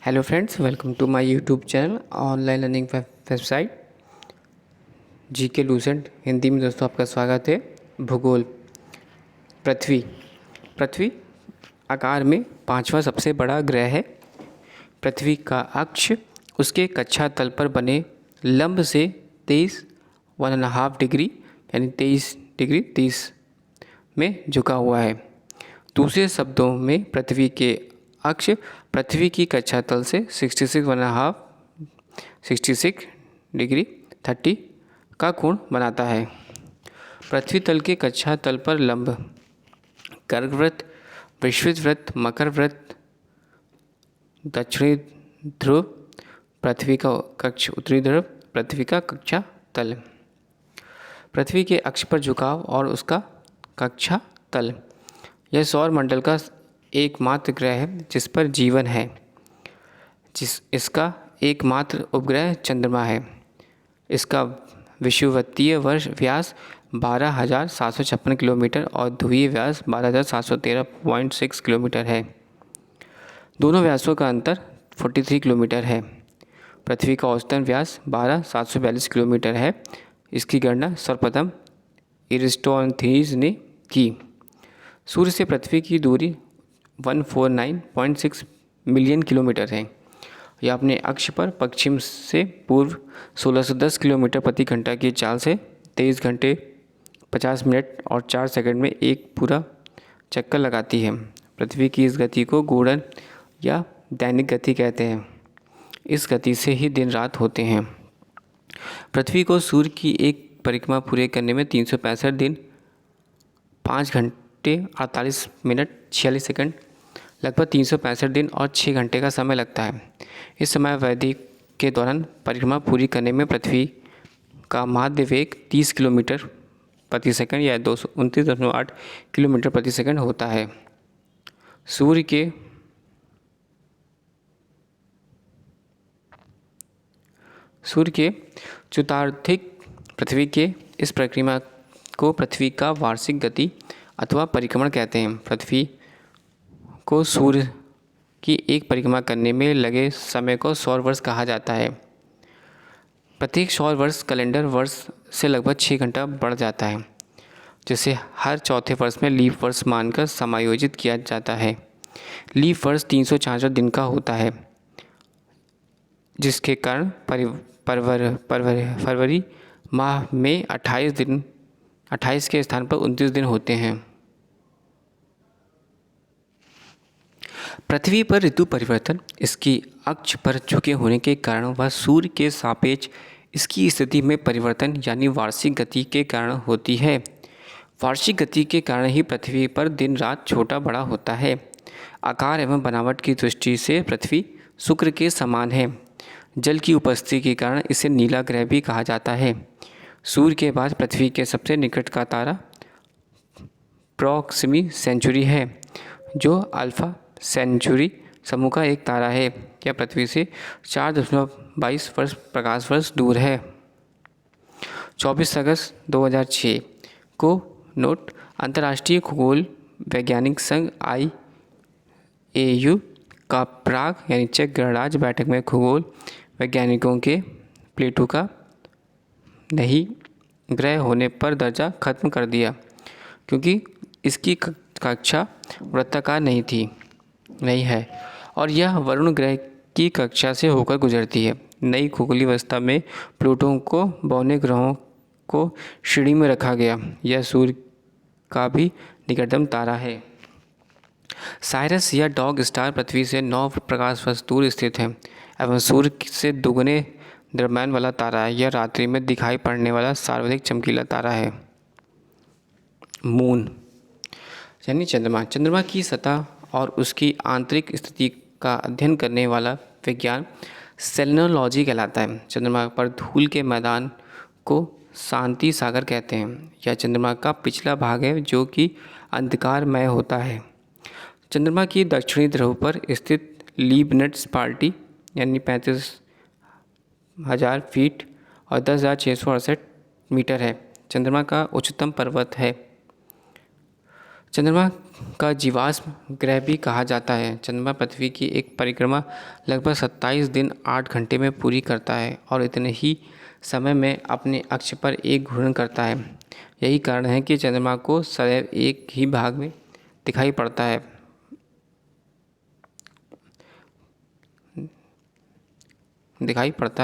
Hello friends, welcome to my YouTube channel online learning website GK Lucent Hindi में। दोस्तों आपका स्वागत है। भूगोल। पृथ्वी पृथ्वी आकार में पांचवा सबसे बड़ा ग्रह है। पृथ्वी का अक्ष उसके कक्षा तल पर बने लंब से 23.5 डिग्री यानी 23 डिग्री 30 में झुका हुआ है। दूसरे शब्दों में पृथ्वी के अक्ष पृथ्वी की कक्षा तल से 66 डिग्री 30 का कोण बनाता है। पृथ्वी तल के कक्षा तल पर लंब कर्कवृत्त, विषुवत वृत्त, मकर वृत्त, दक्षिणी ध्रुव, पृथ्वी का कक्ष उत्तरी ध्रुव, पृथ्वी का कक्षा तल। पृथ्वी के अक्ष पर झुकाव और उसका कक्षा तल। यह सौर मंडल का एकमात्र ग्रह है जिस पर जीवन है। इसका एकमात्र उपग्रह चंद्रमा है। इसका विषुवतीय वर्ष व्यास 12,756 किलोमीटर और ध्रुवीय व्यास 12,713.6 किलोमीटर है। दोनों व्यासों का अंतर 43 किलोमीटर है। पृथ्वी का औसतन व्यास 12,742 किलोमीटर है। इसकी गणना सर्वप्रथम एरिस्टोथेनीज ने की। सूर्य से पृथ्वी की दूरी 149.6 मिलियन किलोमीटर है। यह अपने अक्ष पर पश्चिम से पूर्व 1610 किलोमीटर प्रति घंटा की चाल से 23 घंटे 50 मिनट और 4 सेकंड में एक पूरा चक्कर लगाती है। पृथ्वी की इस गति को घूर्णन या दैनिक गति कहते हैं। इस गति से ही दिन रात होते हैं। पृथ्वी को सूर्य की एक परिक्रमा पूरे करने में 365 दिन 5 घंटे 48 मिनट 46 सेकंड लगभग 365 दिन और 6 घंटे का समय लगता है। इस समय अवधि के दौरान परिक्रमा पूरी करने में पृथ्वी का माध्य वेग 30 किलोमीटर प्रति सेकंड या 229.8 किलोमीटर प्रति सेकंड होता है। सूर्य के चतुर्थार्थिक पृथ्वी के इस परिक्रमा को पृथ्वी का वार्षिक गति अथवा परिक्रमण कहते हैं। पृथ्वी को सूर्य की एक परिक्रमा करने में लगे समय को सौर वर्ष कहा जाता है। प्रत्येक सौर वर्ष कैलेंडर वर्ष से लगभग 6 घंटा बढ़ जाता है, जिसे हर चौथे वर्ष में लीप वर्ष मानकर समायोजित किया जाता है। लीप वर्ष 366 दिन का होता है, जिसके कारण फरवरी माह में 28 के स्थान पर 29 दिन होते हैं। पृथ्वी पर ऋतु परिवर्तन इसकी अक्ष पर झुके होने के कारण व सूर्य के सापेक्ष इसकी स्थिति में परिवर्तन यानी वार्षिक गति के कारण होती है। वार्षिक गति के कारण ही पृथ्वी पर दिन रात छोटा बड़ा होता है। आकार एवं बनावट की दृष्टि से पृथ्वी शुक्र के समान है। जल की उपस्थिति के कारण इसे नीला ग्रह भी कहा जाता है। सूर्य के बाद पृथ्वी के सबसे निकट का तारा प्रॉक्सिमी सेंचुरी है, जो अल्फा सेंचुरी समूह का एक तारा है। यह पृथ्वी से 4.22 प्रकाश वर्ष दूर है। 24 अगस्त 2006 को नोट अंतर्राष्ट्रीय खगोल वैज्ञानिक संघ IAU का प्राग यानी चेक गणराज्य बैठक में खगोल वैज्ञानिकों के प्लूटो का नहीं ग्रह होने पर दर्जा खत्म कर दिया, क्योंकि इसकी कक्षा वृत्ताकार नहीं है और यह वरुण ग्रह की कक्षा से होकर गुजरती है। नई खगोलीय व्यवस्था में प्लूटो को बौने ग्रहों को श्रेणी में रखा गया। यह सूर्य का भी निकटतम तारा है। साइरस या डॉग स्टार पृथ्वी से 9 प्रकाश वर्ष दूर स्थित है एवं सूर्य से दुगने द्रव्यमान वाला तारा है। यह रात्रि में दिखाई पड़ने वाला सर्वाधिक चमकीला तारा है। मून यानी चंद्रमा। चंद्रमा की सतह और उसकी आंतरिक स्थिति का अध्ययन करने वाला विज्ञान सेलेनोलॉजी कहलाता है। चंद्रमा पर धूल के मैदान को शांति सागर कहते हैं। यह चंद्रमा का पिछला भाग है जो कि अंधकारमय होता है। चंद्रमा की दक्षिणी ध्रुव पर स्थित लीबनिट्ज़ पार्टी यानी 35,000 फीट और 10,668 मीटर है। चंद्रमा का उच्चतम पर्वत है। चंद्रमा का जीवाश्म ग्रह भी कहा जाता है। चंद्रमा पृथ्वी की एक परिक्रमा लगभग 27 दिन 8 घंटे में पूरी करता है और इतने ही समय में अपने अक्ष पर एक घूर्णन करता है। यही कारण है कि चंद्रमा को सदैव एक ही भाग में दिखाई पड़ता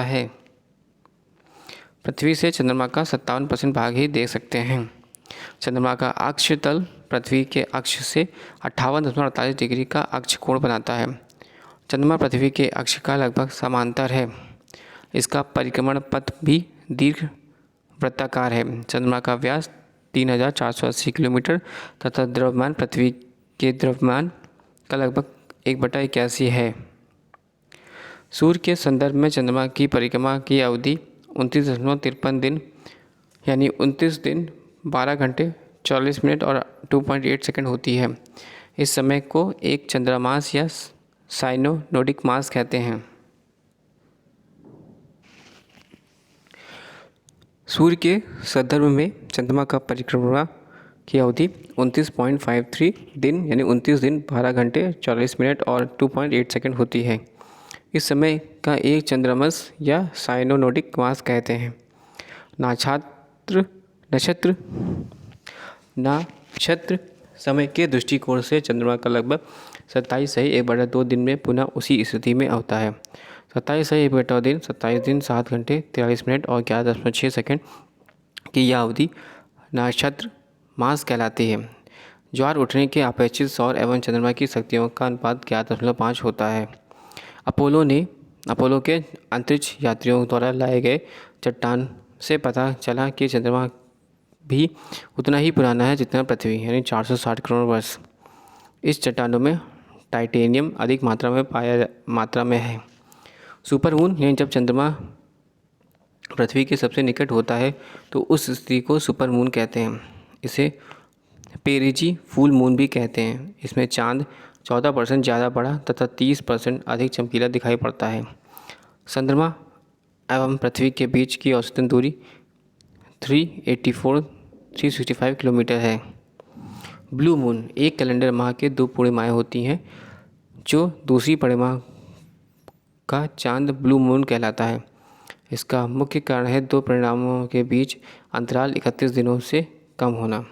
है। पृथ्वी से चंद्रमा का 57% भाग ही देख सकते हैं। चंद्रमा का अक्ष तल पृथ्वी के अक्ष से 58.48 डिग्री का अक्ष कोण बनाता है। चंद्रमा पृथ्वी के अक्ष का लगभग समांतर है। इसका परिक्रमण पथ भी दीर्घ वृत्ताकार है। चंद्रमा का व्यास 3480 किलोमीटर तथा द्रव्यमान पृथ्वी के द्रव्यमान का लगभग 1/81 है। सूर्य के संदर्भ में चंद्रमा की परिक्रमा की अवधि 29.53 दिन यानी 29 दिन 12 घंटे 44 मिनट और 2.8 सेकंड होती है। इस समय को एक चंद्रमास या साइनो-नोडिक मास कहते हैं। सूर्य के संदर्भ में चंद्रमा का परिक्रमा की अवधि 29.53 दिन यानी 29 दिन 12 घंटे 44 मिनट और 2.8 सेकंड होती है। इस समय का एक चंद्रमास या साइनो-नोडिक मास कहते हैं। नक्षत्र समय के दृष्टिकोण से चंद्रमा का लगभग 27.1/2 दिन में पुनः उसी स्थिति में होता है। 27.1/2 दिन 27 दिन 7 घंटे 43 मिनट और 11.6 सेकंड की यह अवधि नक्षत्र मास कहलाती है। ज्वार उठने के अपेक्षित सौर एवं चंद्रमा की शक्तियों का अनुपात 11.5 होता है। अपोलो के अंतरिक्ष यात्रियों द्वारा लाए गए चट्टान से पता चला कि चंद्रमा भी उतना ही पुराना है जितना पृथ्वी यानी 460 करोड़ वर्ष। इस चट्टानों में टाइटेनियम अधिक मात्रा में है। सुपरमून यानी जब चंद्रमा पृथ्वी के सबसे निकट होता है तो उस स्थिति को सुपरमून कहते हैं। इसे पेरिजी फुल मून भी कहते हैं। इसमें चांद 14% ज़्यादा बड़ा तथा 30% अधिक चमकीला दिखाई पड़ता है। चंद्रमा एवं पृथ्वी के बीच की औसतन दूरी 365 किलोमीटर है। ब्लू मून एक कैलेंडर माह के 2 पूर्णिमाएँ होती हैं। जो दूसरी पूर्णिमा का चांद ब्लू मून कहलाता है। इसका मुख्य कारण है 2 परिणामों के बीच अंतराल 31 दिनों से कम होना।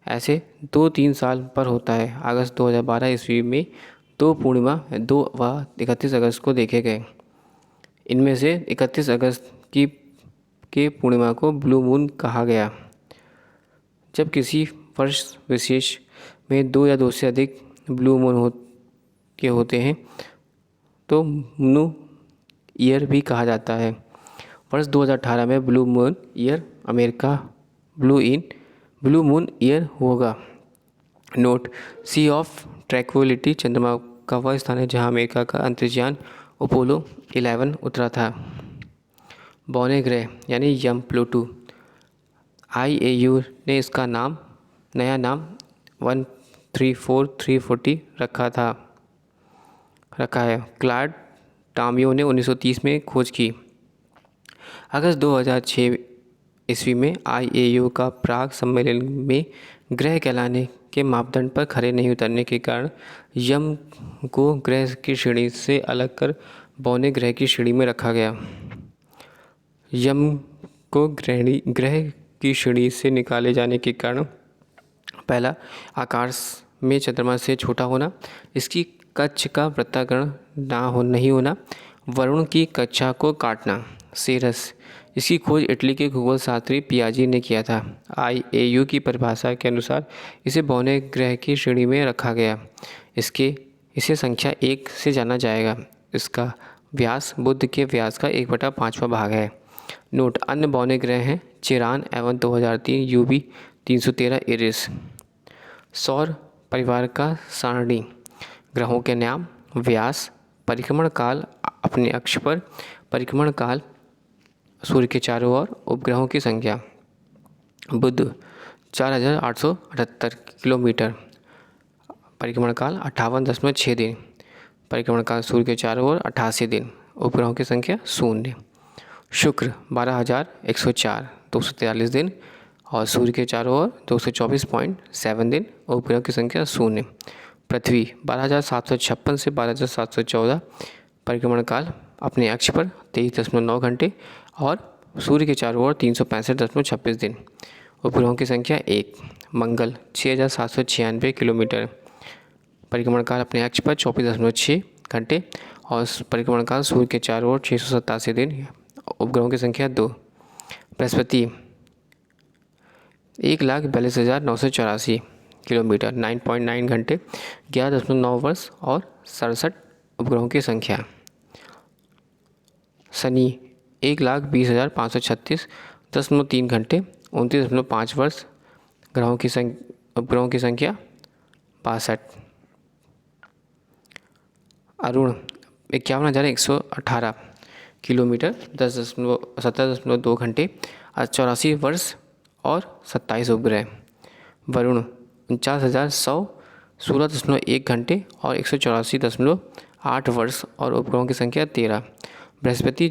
ऐसे 2-3 साल पर होता है। अगस्त 2012 ईस्वी में 2 पूर्णिमा 2 व 31 अगस्त को देखे गए। इनमें से 31 अगस्त के पूर्णिमा को ब्लू मून कहा गया। जब किसी वर्ष विशेष में 2 या 2 से अधिक ब्लू मून होते हैं तो ब्लू ईयर भी कहा जाता है। वर्ष 2018 में blue moon year America blue moon year होगा। नोट: सी ऑफ ट्रैंक्विलिटी चंद्रमा का वह स्थान है जहां अमेरिका का अंतरिक्षयान अपोलो 11 उतरा था। बौने ग्रह यानी यम प्लूटो। IAU ने इसका नया नाम 134340 रखा है। क्लॉड टॉमियो ने 1930 में खोज की। अगस्त 2006 ईस्वी में IAU का प्राग सम्मेलन में ग्रह कहलाने के मापदंड पर खरे नहीं उतरने के कारण यम को ग्रह की श्रेणी से अलग कर बौने ग्रह की श्रेणी में रखा गया। यम को ग्रह की श्रेणी से निकाले जाने के कारण पहला, आकार में चंद्रमा से छोटा होना, इसकी कक्ष का वृत्ताकरण नहीं होना, वरुण की कक्षा को काटना। सेरस, इसकी खोज इटली के खगोल शास्त्री पियाजी ने किया था। IAU की परिभाषा के अनुसार इसे बौने ग्रह की श्रेणी में रखा गया। इसे संख्या 1 से जाना जाएगा। इसका व्यास बुध के व्यास का 1/5वां भाग है। नोट: अन्य बौने ग्रह हैं चिरान एवं 2003 UB 313 इरिस। सौर परिवार का सारणी: ग्रहों के नाम, व्यास, परिक्रमण काल अपने अक्ष पर, परिक्रमण काल, सूर्य के चारों ओर, उपग्रहों की संख्या। बुध 4878 किलोमीटर, परिक्रमण काल 58.6 दिन, परिक्रमण काल सूर्य के चारों ओर 88 दिन, उपग्रहों की संख्या 0। शुक्र 12,104 243 दिन और सूर्य के चारों ओर 224.7 दिन। उपग्रहों की संख्या 0। पृथ्वी 12,756 से 12,714 परिक्रमण काल अपने अक्ष पर 23.9 घंटे और सूर्य के चारों ओर 365.26 दिन। उपग्रहों की संख्या 1। मंगल 6,796 किलोमीटर परिक्रमण काल अपने अक्ष पर 24.6 घंटे और परिक्रमण काल सूर्य के चारों ओर 687 दिन। उपग्रहों की संख्या 2। बृहस्पति 1,42,984 किलोमीटर 9.9 घंटे 11.9 वर्ष और 67 उपग्रहों की संख्या। शनि 1,20,536 10.3 घंटे 29.5 वर्ष उपग्रहों की संख्या 62। अरुण 51,118 किलोमीटर 17.2 घंटे 84 वर्ष और 27 उपग्रह। वरुण 49,100 16.1 घंटे और 184.8 वर्ष और उपग्रहों की संख्या 13। बृहस्पति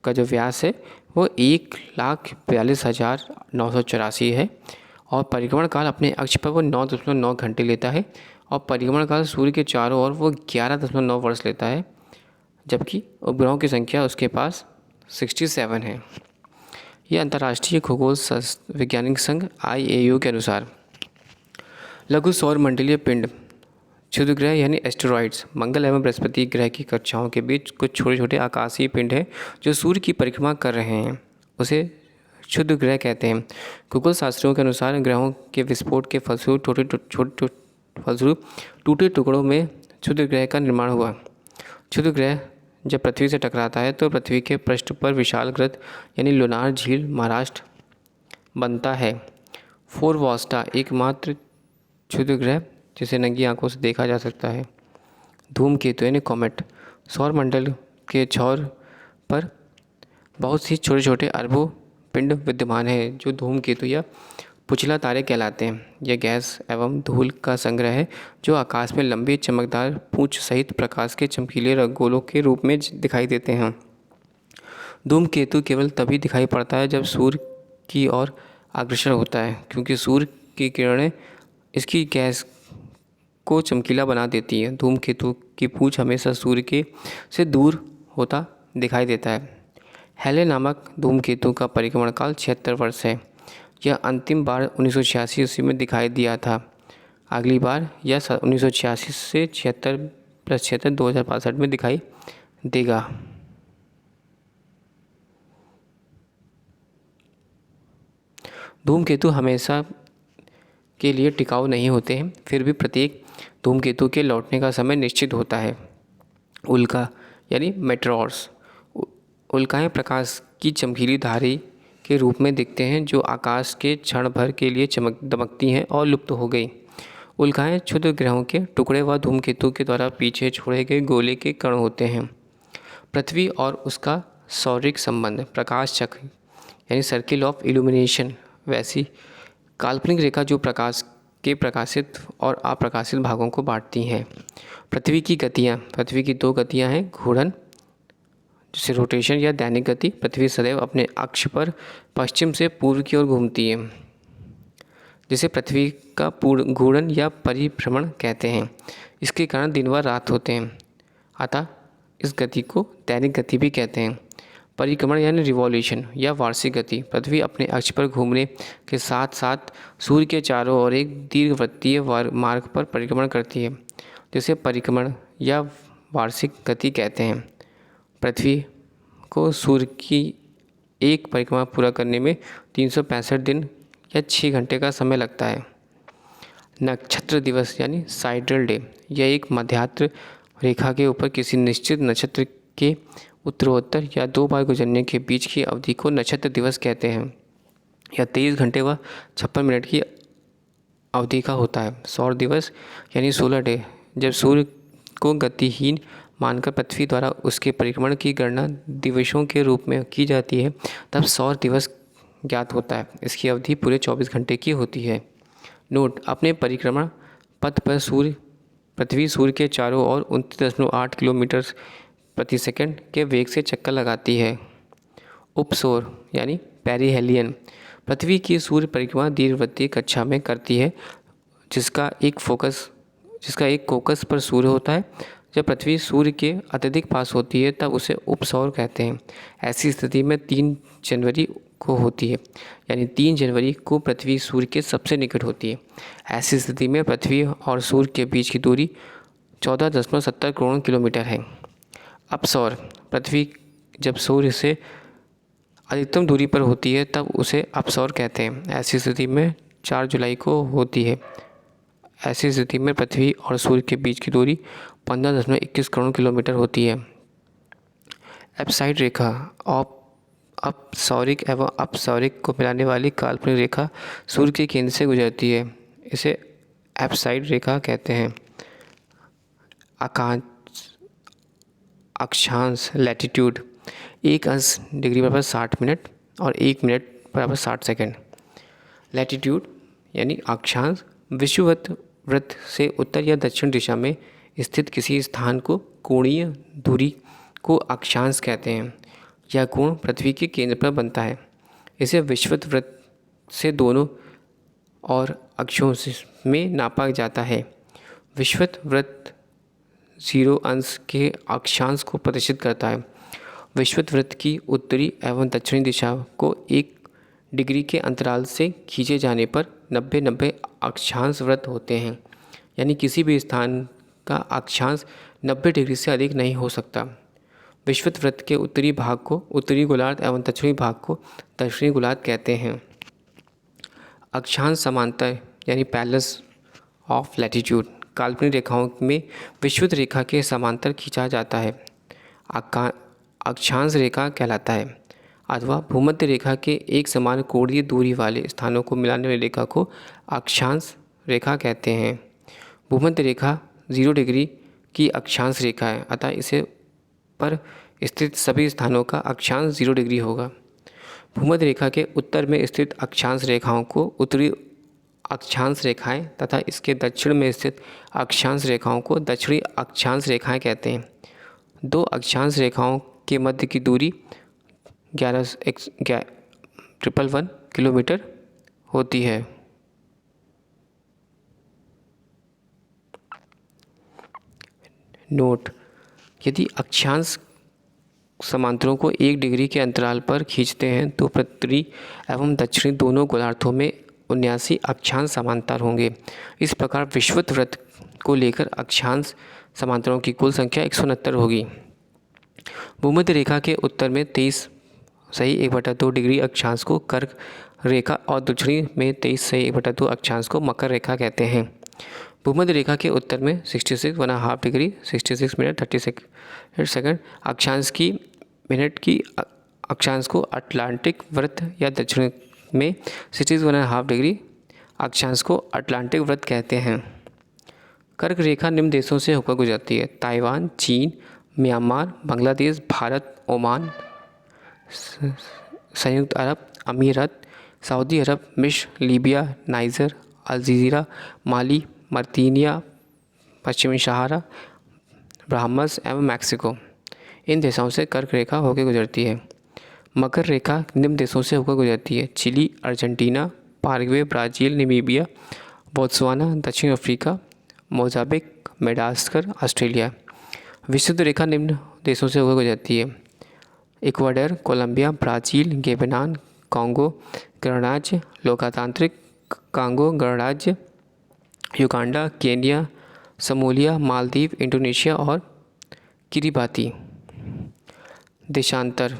का जो व्यास है वो 1,42,984 है और परिक्रमण काल अपने अक्ष पर वो 9.9 घंटे लेता है और परिक्रमण काल सूर्य के चारों ओर वो 11.9 वर्ष लेता है, जबकि उपग्रहों की संख्या उसके पास 67 है। यह अंतर्राष्ट्रीय खगोल वैज्ञानिक संघ IAU के अनुसार लघु सौर मंडलीय पिंड क्षुद्र ग्रह यानी एस्टेरॉइड्स मंगल एवं बृहस्पति ग्रह की कक्षाओं के बीच कुछ छोटे छोटे आकाशीय पिंड हैं जो सूर्य की परिक्रमा कर रहे हैं, उसे क्षुद्र ग्रह कहते हैं। खगोल शास्त्रियों के अनुसार ग्रहों के विस्फोट के फलस्वरूप टूटे टुकड़ों में क्षुद्र ग्रह का निर्माण हुआ। क्षुद्र ग्रह जब पृथ्वी से टकराता है तो पृथ्वी के पृष्ठ पर विशाल वृत्त यानी लूनार झील महाराष्ट्र बनता है। फोरवॉस्टा एकमात्र क्षुद्र ग्रह जिसे नंगी आंखों से देखा जा सकता है। धूमकेतु यानी कॉमेट सौर मंडल के छोर पर बहुत सी छोटे छोटे अरबों पिंड विद्यमान हैं जो धूमकेतु या पुचला तारे कहलाते हैं। यह गैस एवं धूल का संग्रह है जो आकाश में लंबी चमकदार पूंछ सहित प्रकाश के चमकीले गोलों के रूप में दिखाई देते हैं। धूमकेतु केवल तभी दिखाई पड़ता है जब सूर्य की ओर अग्रसर होता है, क्योंकि सूर्य की किरणें इसकी गैस को चमकीला बना देती है। धूमकेतु की पूंछ हमेशा सूर्य से दूर होता दिखाई देता है। हेले नामक धूमकेतु का परिक्रमण काल 76 वर्ष है। यह अंतिम बार 1986 में दिखाई दिया था। अगली बार यह 1986 से 76 + 76 2065 में दिखाई देगा। धूमकेतु हमेशा के लिए टिकाऊ नहीं होते हैं, फिर भी प्रत्येक धूमकेतु के लौटने का समय निश्चित होता है। उल्का यानी मेटेओर्स उल्काएं प्रकाश की चमकीली धारी के रूप में दिखते हैं जो आकाश के क्षण भर के लिए दमकती हैं और लुप्त हो गई। उल्काएं क्षुद्र ग्रहों के टुकड़े व धूमकेतु के द्वारा पीछे छोड़े गए गोले के कण होते हैं। पृथ्वी और उसका सौरिक संबंध प्रकाश चक्र यानी सर्किल ऑफ इल्यूमिनेशन वैसी काल्पनिक रेखा जो प्रकाश के प्रकाशित और अप्रकाशित भागों को बांटती हैं। पृथ्वी की दो गतियाँ हैं। घूर्णन जिसे रोटेशन या दैनिक गति, पृथ्वी सदैव अपने अक्ष पर पश्चिम से पूर्व की ओर घूमती है, जिसे पृथ्वी का घूर्णन या परिभ्रमण कहते हैं। इसके कारण दिन व रात होते हैं, अतः इस गति को दैनिक गति भी कहते हैं। परिक्रमण यानी रिवॉल्यूशन या वार्षिक गति, पृथ्वी अपने अक्ष पर घूमने के साथ साथ सूर्य के चारों ओर एक दीर्घवृत्तीय मार्ग पर परिक्रमण करती है, जिसे परिक्रमण या वार्षिक गति कहते हैं। पृथ्वी को सूर्य की एक परिक्रमा पूरा करने में 365 दिन या 6 घंटे का समय लगता है। नक्षत्र दिवस यानी साइडल डे, यह एक मध्याह्न रेखा के ऊपर किसी निश्चित नक्षत्र के उत्तरोत्तर या 2 बार गुजरने के बीच की अवधि को नक्षत्र दिवस कहते हैं। यह 23 घंटे व 56 मिनट की अवधि का होता है। सौर दिवस यानी सोलर डे, जब सूर्य को गतिहीन मानकर पृथ्वी द्वारा उसके परिक्रमण की गणना दिवसों के रूप में की जाती है, तब सौर दिवस ज्ञात होता है। इसकी अवधि पूरे 24 घंटे की होती है। नोट: अपने परिक्रमण पथ पर पृथ्वी सूर्य के चारों ओर 29.8 किलोमीटर प्रति सेकंड के वेग से चक्कर लगाती है। उपसौर यानी पेरिहेलियन, पृथ्वी की सूर्य परिक्रमा दीर्घवृत्तीय कक्षा में करती है, जिसका एक कोकस पर सूर्य होता है। जब पृथ्वी सूर्य के अत्यधिक पास होती है तब उसे उपसौर कहते हैं। ऐसी स्थिति में 3 जनवरी को होती है, यानी 3 जनवरी को पृथ्वी सूर्य के सबसे निकट होती है। ऐसी स्थिति में पृथ्वी और सूर्य के बीच की दूरी 14.70 करोड़ किलोमीटर है। अपसौर, पृथ्वी जब सूर्य से अधिकतम दूरी पर होती है तब उसे अपसौर कहते हैं। ऐसी स्थिति में 4 जुलाई को होती है। ऐसी स्थिति में पृथ्वी और सूर्य के बीच की दूरी 15.21 करोड़ किलोमीटर होती है। एप्साइड रेखा, अपसौरिक एवं अपसौरिक को मिलाने वाली काल्पनिक रेखा सूर्य के केंद्र से गुजरती है। इसे एप्साइड रेखा कहते हैं। अक्षांश, लैटिट्यूड, 1 अंश डिग्री बराबर 60 मिनट और 1 मिनट बराबर 60 सेकंड। लैटिट्यूड यानी अक्षांश, विषुवत वृत्त से उत्तर या दक्षिण दिशा में स्थित किसी स्थान को कोणीय दूरी को अक्षांश कहते हैं। यह कोण पृथ्वी के केंद्र पर बनता है। इसे विषुवत वृत्त से दोनों और अक्षों में नापा जाता है। विषुवत वृत्त 0 अंश के अक्षांश को प्रदर्शित करता है। विषुवत वृत्त की उत्तरी एवं दक्षिणी दिशा को 1 डिग्री के अंतराल से खींचे जाने पर 90-90 अक्षांश वृत्त होते हैं, यानी किसी भी स्थान का अक्षांश 90 डिग्री से अधिक नहीं हो सकता। विषुवत वृत्त के उत्तरी भाग को उत्तरी गोलार्ध एवं दक्षिणी भाग को दक्षिणी गोलार्ध कहते हैं। अक्षांश समांतर यानी पैरेलल्स ऑफ लैटिट्यूड, काल्पनिक रेखाओं में विषुवत रेखा के समांतर खींचा जाता है, अक्षांश रेखा कहलाता है। अथवा भूमध्य रेखा के एक समान कोणीय दूरी वाले स्थानों को मिलाने वाली रेखा को अक्षांश रेखा कहते हैं। भूमध्य रेखा 0 डिग्री की अक्षांश रेखा है, अतः इसे पर स्थित सभी स्थानों का अक्षांश 0 डिग्री होगा। भूमध्य रेखा के उत्तर में स्थित अक्षांश रेखाओं को उत्तरी अक्षांश रेखाएं तथा इसके दक्षिण में स्थित अक्षांश रेखाओं को दक्षिणी अक्षांश रेखाएं कहते हैं। 2 अक्षांश रेखाओं के मध्य की दूरी 11,111 किलोमीटर होती है। नोट: यदि अक्षांश समांतरों को 1 डिग्री के अंतराल पर खींचते हैं तो उत्तरी एवं दक्षिणी दोनों गोलार्धों में 79 अक्षांश समांतर होंगे। इस प्रकार विषुवत वृत्त को लेकर अक्षांश समांतरों की कुल संख्या 169 होगी। भूमध्य रेखा के उत्तर में 23 सही 1/2 डिग्री अक्षांश को कर्क रेखा और दक्षिणी में 23 सही 1/2 अक्षांश को मकर रेखा कहते हैं। भूमध्य रेखा के उत्तर में 66.5 डिग्री 66 मिनट 30 सेकंड अक्षांश को अटलांटिक वृत्त या दक्षिण में 66.5 डिग्री अक्षांश को अटलांटिक वृत्त कहते हैं। कर्क रेखा निम्न देशों से होकर गुजरती है: ताइवान, चीन, म्यांमार, बांग्लादेश, भारत, ओमान, संयुक्त अरब अमीरात, सऊदी अरब, मिस्र, लीबिया, नाइजर, अल्जीरिया, माली, मर्तिनिया, पश्चिमी सहारा, ब्राह्मस एवं मैक्सिको। इन देशों से कर्क रेखा होकर गुजरती है। मकर रेखा निम्न देशों से होकर गुजरती है: Chile, Argentina, Paraguay, Brazil, Namibia, Botswana, दक्षिण अफ्रीका, मोजाम्बिक, मेडागास्कर, ऑस्ट्रेलिया। विषुवत रेखा निम्न देशों से होकर गुजरती है: इक्वाडोर, कोलंबिया, ब्राज़ील, गेबनान, कांगो गणराज्य, लोकतांत्रिक कांगो गणराज्य, Uganda, Kenya, Somalia, Maldives, Indonesia और किरिबाती। देशांतर: